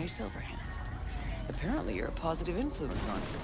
Silverhand. Apparently you're a positive influence on him.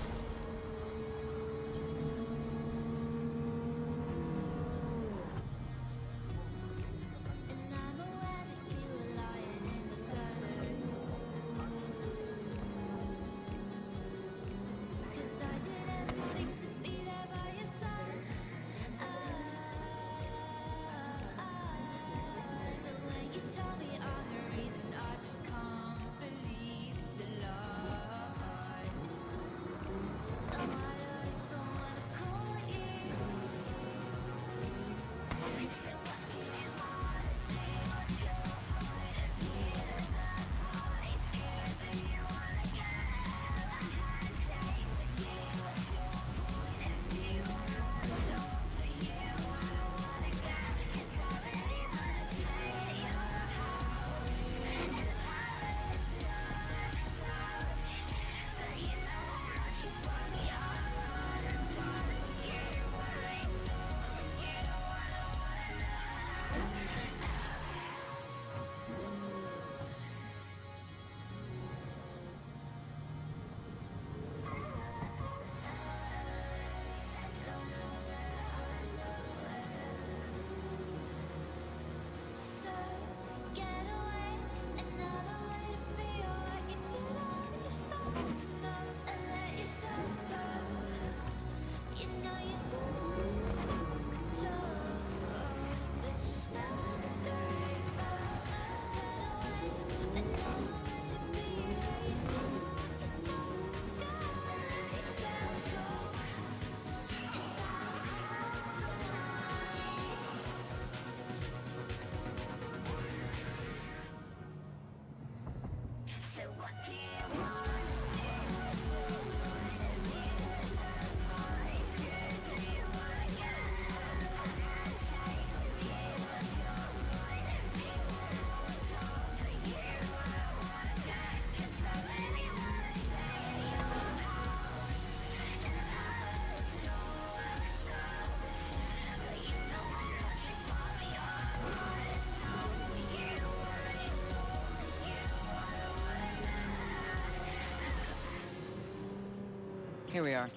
Here we are.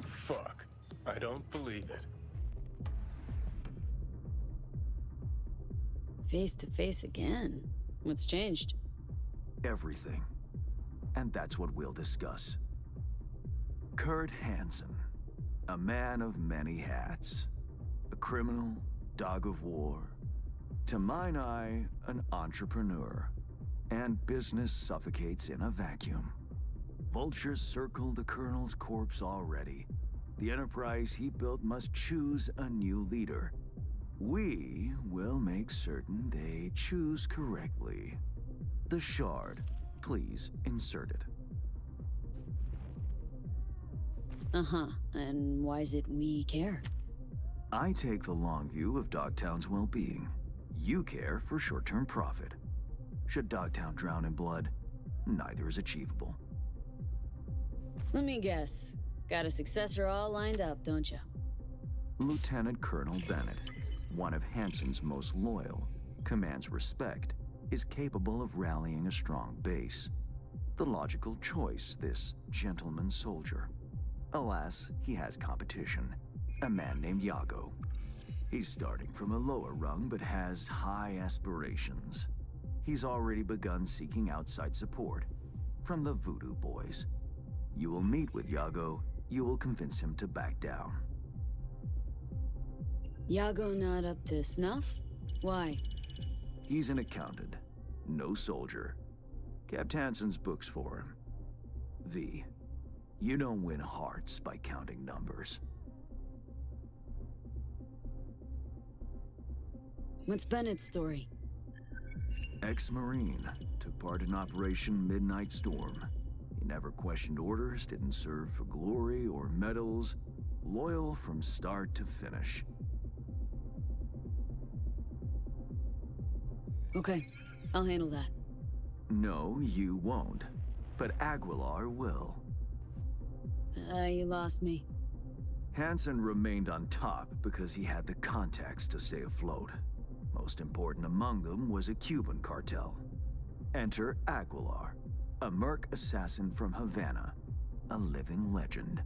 Fuck. I don't believe it. Face to face again? What's changed? Everything. And that's what we'll discuss. Kurt Hansen, a man of many hats. A criminal, dog of war. To mine eye, an entrepreneur. And business suffocates in a vacuum. Vultures circle the Colonel's corpse already. The enterprise he built must choose a new leader. We will make certain they choose correctly. The Shard, please insert it. Uh-huh, and why is it we care? I take the long view of Dogtown's well-being. You care for short-term profit. Should Dogtown drown in blood, neither is achievable. Let me guess. Got a successor all lined up, don't you? Lieutenant Colonel Bennett, one of Hansen's most loyal, commands respect, is capable of rallying a strong base. The logical choice, this gentleman soldier. Alas, he has competition. A man named Yago. He's starting from a lower rung but has high aspirations. He's already begun seeking outside support from the Voodoo Boys. You will meet with Yago, you will convince him to back down. Yago not up to snuff? Why? He's an accountant, no soldier. Kept Hansen's books for him. V, you don't win hearts by counting numbers. What's Bennett's story? Ex-Marine, took part in Operation Midnight Storm. He never questioned orders, didn't serve for glory or medals. Loyal from start to finish. Okay, I'll handle that. No, you won't. But Aguilar will. You lost me. Hansen remained on top because he had the contacts to stay afloat. Most important among them was a Cuban cartel. Enter Aguilar, a merc assassin from Havana, a living legend.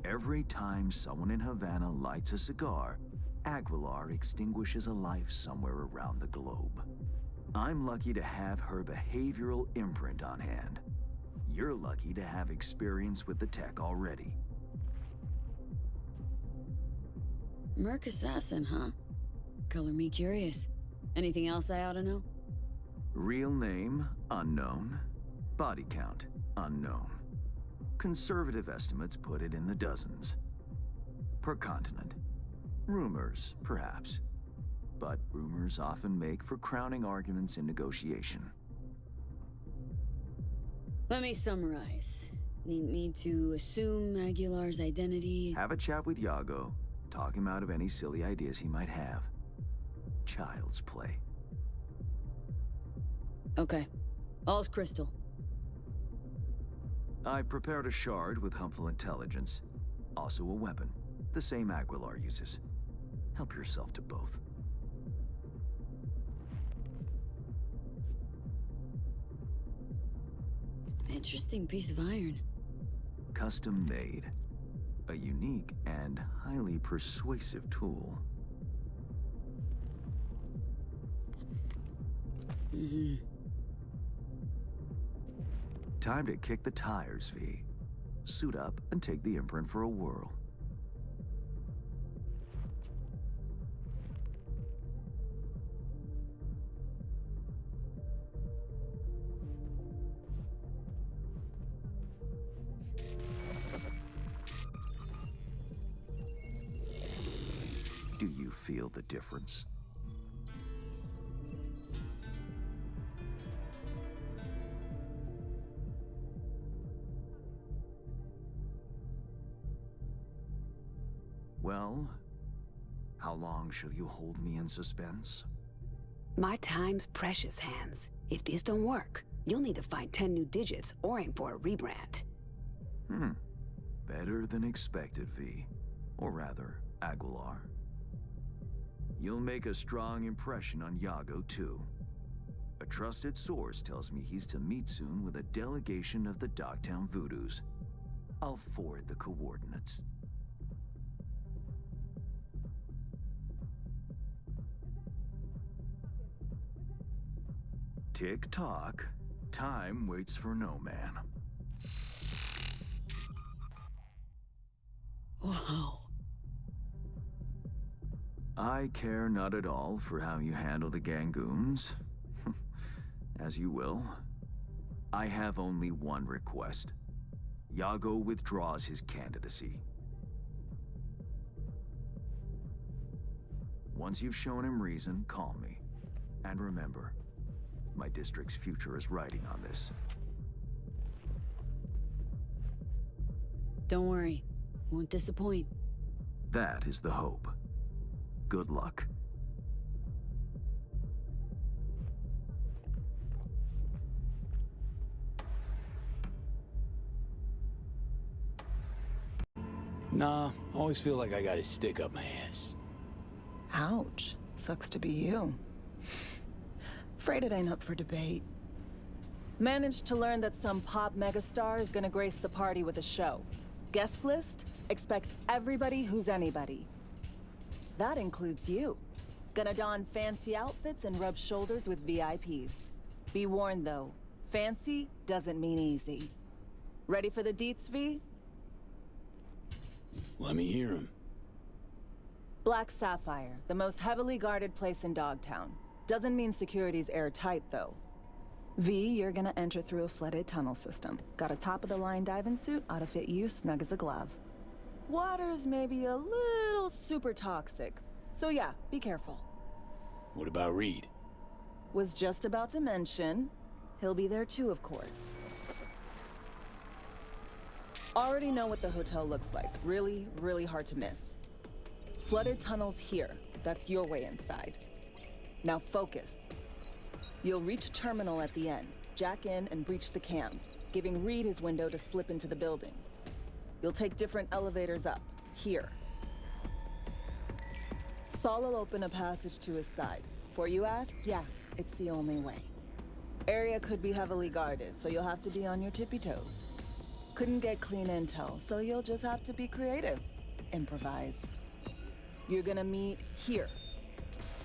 Every time someone in Havana lights a cigar, Aguilar extinguishes a life somewhere around the globe. I'm lucky to have her behavioral imprint on hand. You're lucky to have experience with the tech already. Merc assassin, huh? Color me curious. Anything else I ought to know? Real name, unknown. Body count, unknown. Conservative estimates put it in the dozens. Per continent. Rumors, perhaps. But rumors often make for crowning arguments in negotiation. Let me summarize. Need me to assume Aguilar's identity? Have a chat with Yago. Talk him out of any silly ideas he might have. Child's play. Okay. All's crystal. I've prepared a shard with helpful intelligence. Also a weapon. The same Aguilar uses. Help yourself to both. Interesting piece of iron. Custom made. A unique and highly persuasive tool. Time to kick the tires, V. Suit up and take the imprint for a whirl. Do you feel the difference? Well, how long shall you hold me in suspense? My time's precious, Hans. If this don't work, you'll need to find 10 new digits or aim for a rebrand. Better than expected, V. Or rather, Aguilar. You'll make a strong impression on Yago, too. A trusted source tells me he's to meet soon with a delegation of the Dogtown Voodoos. I'll forward the coordinates. Tick-tock. Time waits for no man. Wow. I care not at all for how you handle the Gangoons. As you will. I have only one request. Yago withdraws his candidacy. Once you've shown him reason, call me. And remember, my district's future is riding on this. Don't worry. Won't disappoint. That is the hope. Good luck. Nah, always feel like I got a stick up my ass. Ouch. Sucks to be you. Afraid it ain't up for debate. Managed to learn that some pop megastar is gonna grace the party with a show. Guest list? Expect everybody who's anybody. That includes you. Gonna don fancy outfits and rub shoulders with VIPs. Be warned though, fancy doesn't mean easy. Ready for the deets, V? Let me hear him. Black Sapphire, the most heavily guarded place in Dogtown. Doesn't mean security's airtight though. V, you're gonna enter through a flooded tunnel system. Got a top-of-the-line diving suit, ought to fit you snug as a glove. Water's maybe a little super toxic, so yeah, be careful. What about Reed? Was just about to mention, he'll be there too, of course. Already know what the hotel looks like. Really, really hard to miss. Flooded tunnels here. That's your way inside. Now focus. You'll reach a terminal at the end, jack in and breach the cams, giving Reed his window to slip into the building. You'll take different elevators up, here. Saul will open a passage to his side. Before you ask, yeah, it's the only way. Area could be heavily guarded, so you'll have to be on your tippy toes. Couldn't get clean intel, so you'll just have to be creative. Improvise. You're gonna meet here.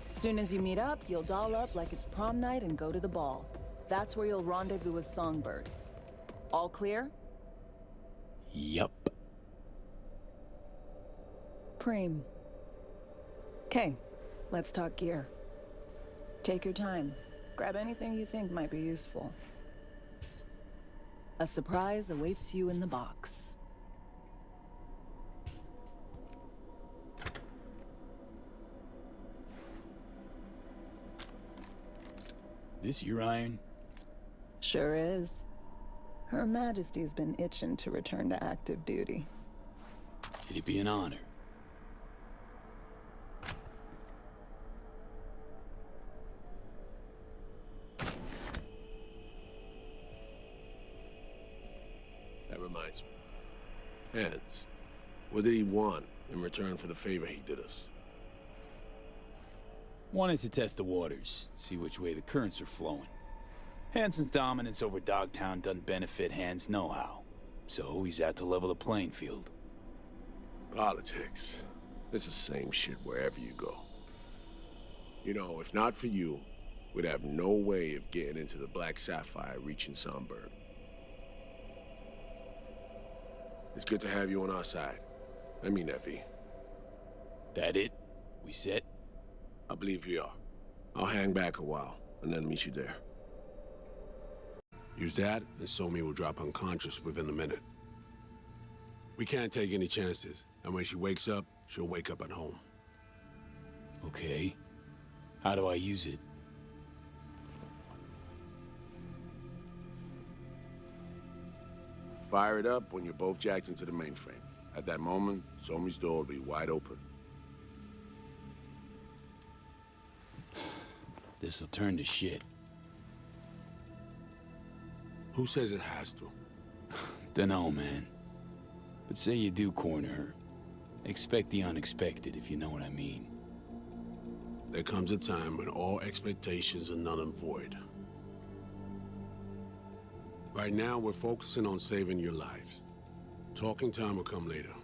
Soon as you meet up, you'll doll up like it's prom night and go to the ball. That's where you'll rendezvous with Songbird. All clear? Yup. Preem. Okay, let's talk gear. Take your time. Grab anything you think might be useful. A surprise awaits you in the box. This your iron? Sure is. Her Majesty's been itching to return to active duty. It'd be an honor. That reminds me. Hans, what did he want in return for the favor he did us? Wanted to test the waters, see which way the currents are flowing. Hansen's dominance over Dogtown doesn't benefit Hans know-how, so he's out to level the playing field. Politics. It's the same shit wherever you go. You know, if not for you, we'd have no way of getting into the Black Sapphire reaching Songbird. It's good to have you on our side. I mean that, V. That it? We set? I believe we are. I'll hang back a while, and then meet you there. Use that, and Somi will drop unconscious within a minute. We can't take any chances, and when she wakes up, she'll wake up at home. Okay. How do I use it? Fire it up when you're both jacked into the mainframe. At that moment, Somi's door will be wide open. This'll turn to shit. Who says it has to? Dunno, man. But say you do corner her. Expect the unexpected, if you know what I mean. There comes a time when all expectations are null and void. Right now, we're focusing on saving your lives. Talking time will come later.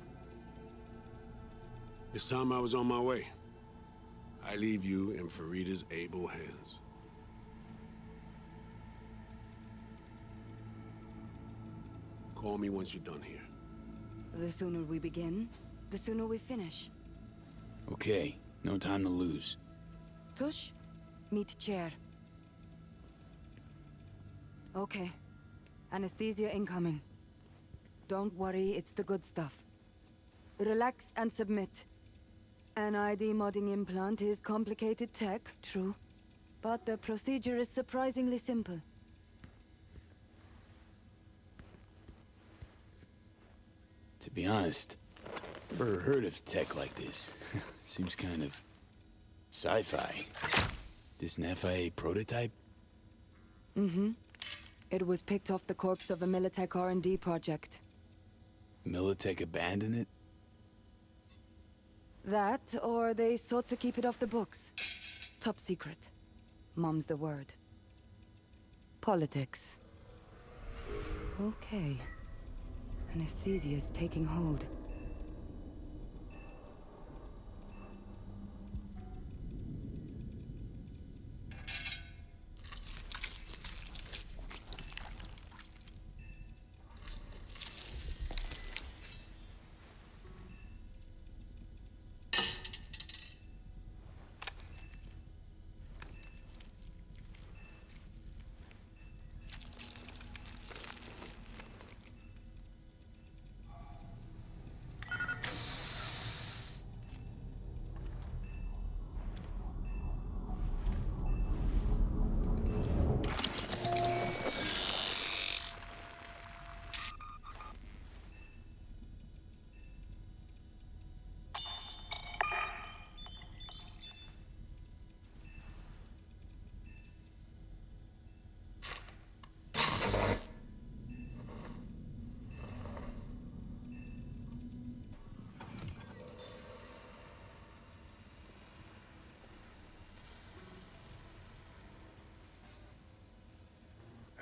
It's time I was on my way. I leave you in Farida's able hands. Call me once you're done here. The sooner we begin, the sooner we finish. Okay, no time to lose. Tush, meet chair. Okay. Anesthesia incoming. Don't worry, it's the good stuff. Relax and submit. An ID modding implant is complicated tech, true. But the procedure is surprisingly simple. To be honest, never heard of tech like this. Seems kind of sci-fi. This an FIA prototype? Mm-hmm. It was picked off the corpse of a Militech R&D project. Militech abandoned it? That, or they sought to keep it off the books. Top secret. Mom's the word. Politics. Okay. Anesthesia's taking hold.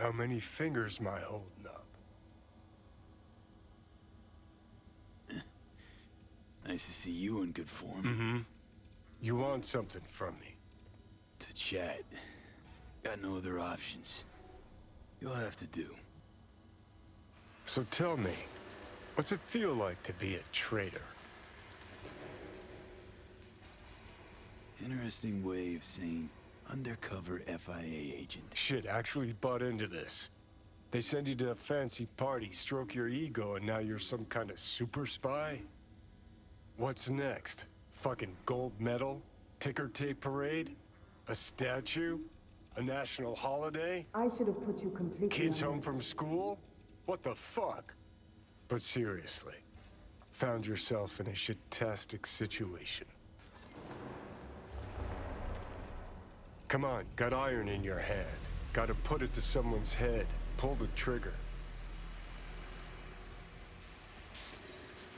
How many fingers am I holding up? Nice to see you in good form. Mm-hmm. You want something from me? To chat. Got no other options. You'll have to do. So tell me, what's it feel like to be a traitor? Interesting way of saying undercover FIA agent. Shit, actually bought into this. They send you to a fancy party, stroke your ego, and now you're some kind of super spy? What's next? Fucking gold medal? Ticker tape parade? A statue? A national holiday? I should have put you completely Kids on home from school? What the fuck? But seriously, found yourself in a shit-tastic situation. Come on, got iron in your hand. Gotta put it to someone's head. Pull the trigger.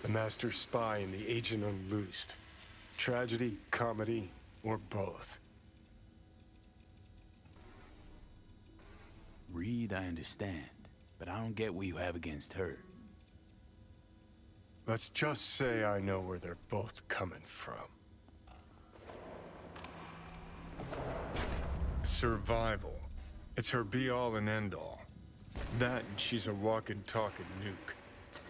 The master spy and the agent unloosed. Tragedy, comedy, or both. Reed, I understand, but I don't get what you have against her. Let's just say I know where they're both coming from. Survival. It's her be-all and end-all. That and she's a walking, talking nuke.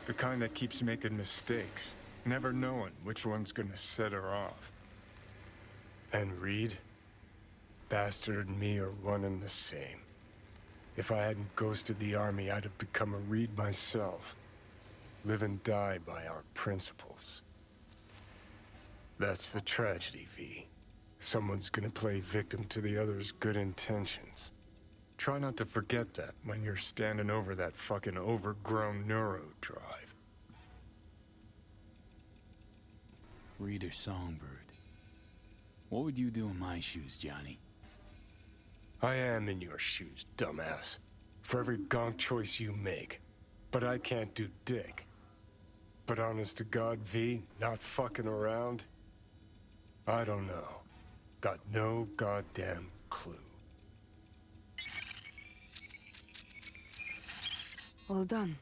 The kind that keeps making mistakes, never knowing which one's gonna set her off. And Reed? Bastard and me are one and the same. If I hadn't ghosted the army, I'd have become a Reed myself. Live and die by our principles. That's the tragedy, V. Someone's gonna play victim to the other's good intentions. Try not to forget that when you're standing over that fucking overgrown neuro drive. Reader Songbird. What would you do in my shoes, Johnny? I am in your shoes, dumbass. For every gonk choice you make. But I can't do dick. But honest to God, V, not fucking around? I don't know. Got no goddamn clue. Well done.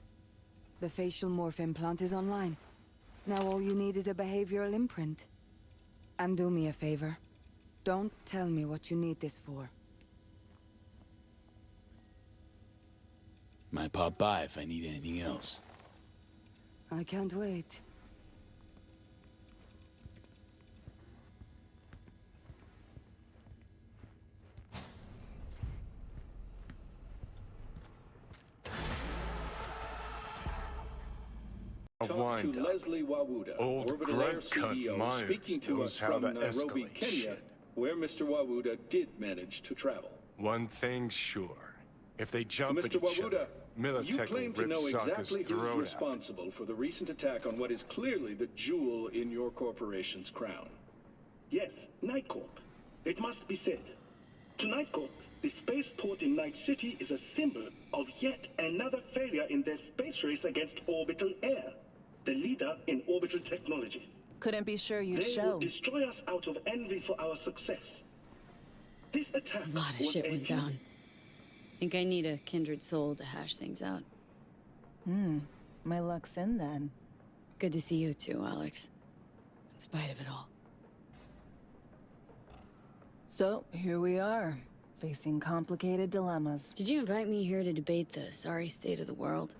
The facial morph implant is online. Now all you need is a behavioral imprint. And do me a favor. Don't tell me what you need this for. Might pop by if I need anything else. I can't wait. A Talk to wind-up. Leslie Wawuda, Old Orbital Air Greg Cunt CEO, Myers speaking to knows us how from to Nairobi, escalate Kenya, shit. where Mr. Wawuda did manage to travel. One thing's sure. If they jump Mr. at each Wawuda, other, you Militech claim will to rip know Sokka's exactly who's throat out. responsible for the recent attack on what is clearly the jewel in your corporation's crown. Yes, Night Corp. It must be said. To Night Corp, the spaceport in Night City is a symbol of yet another failure in their space race against Orbital Air, the leader in orbital technology. Couldn't be sure you'd They show. will destroy us out of envy for our success. This attack A lot of was shit a went few- down. Think I need a kindred soul to hash things out. My luck's in then. Good to see you too, Alex. In spite of it all. So, here we are, facing complicated dilemmas. Did you invite me here to debate the sorry state of the world?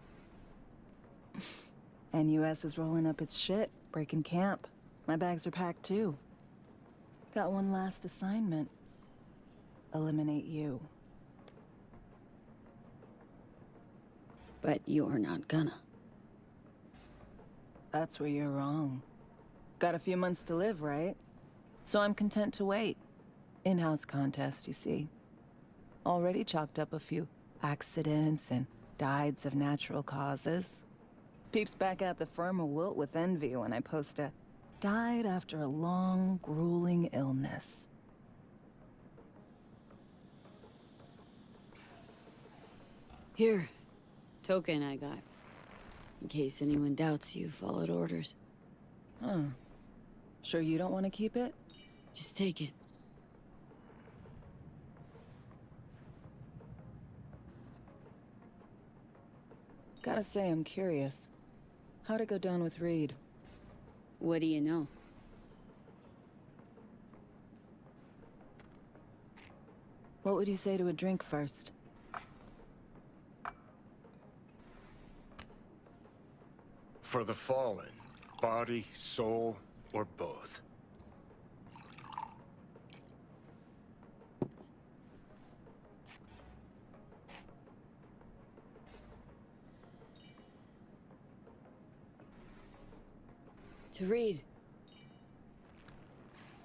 And US is rolling up its shit, breaking camp. My bags are packed too. Got one last assignment. Eliminate you. But you're not gonna. That's where you're wrong. Got a few months to live, right? So I'm content to wait. In-house contest, you see. Already chalked up a few accidents and dieds of natural causes. Peeps back at the firm will wilt with envy when I post a died after a long, grueling illness. Here. Token I got. In case anyone doubts you followed orders. Huh. Sure you don't want to keep it? Just take it. Gotta say, I'm curious. How'd it go down with Reed? What do you know? What would you say to a drink first? For the fallen, body, soul, or both. To Reed.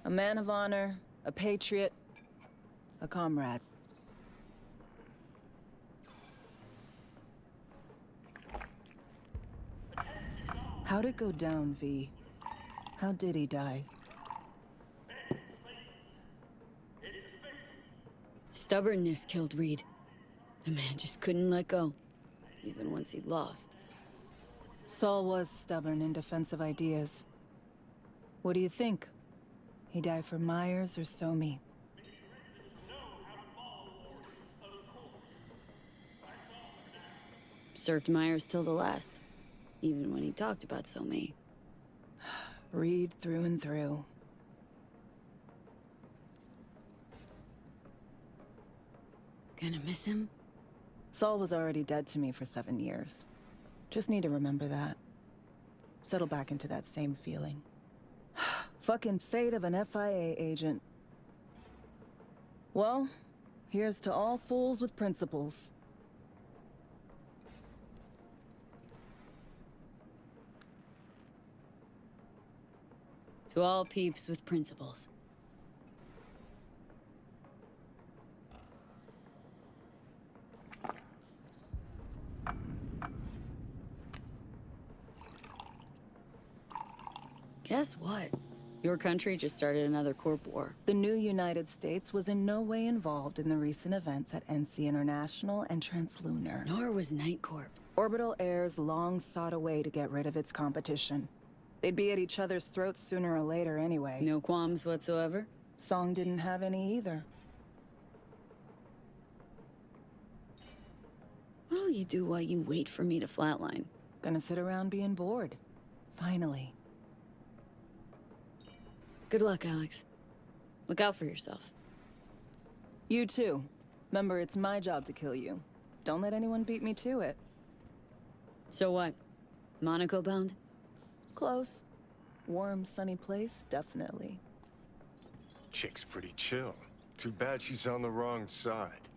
A man of honor, a patriot, a comrade. How'd it go down, V? How did he die? Stubbornness killed Reed. The man just couldn't let go, even once he'd lost. Saul was stubborn in defense of ideas. What do you think? He died for Myers or Somi? Served Myers till the last, even when he talked about Somi. Reed through and through. Gonna miss him? Saul was already dead to me for 7 years. Just need to remember that. Settle back into that same feeling. Fucking fate of an FIA agent. Well, here's to all fools with principles. To all peeps with principles. Guess what? Your country just started another corp war. The new United States was in no way involved in the recent events at NC International and Translunar. Nor was Night Corp. Orbital Heirs long sought a way to get rid of its competition. They'd be at each other's throats sooner or later anyway. No qualms whatsoever? Song didn't have any either. What'll you do while you wait for me to flatline? Gonna sit around being bored. Finally. Good luck, Alex. Look out for yourself. You too. Remember, it's my job to kill you. Don't let anyone beat me to it. So what? Monaco bound? Close. Warm, sunny place, definitely. Chick's pretty chill. Too bad she's on the wrong side.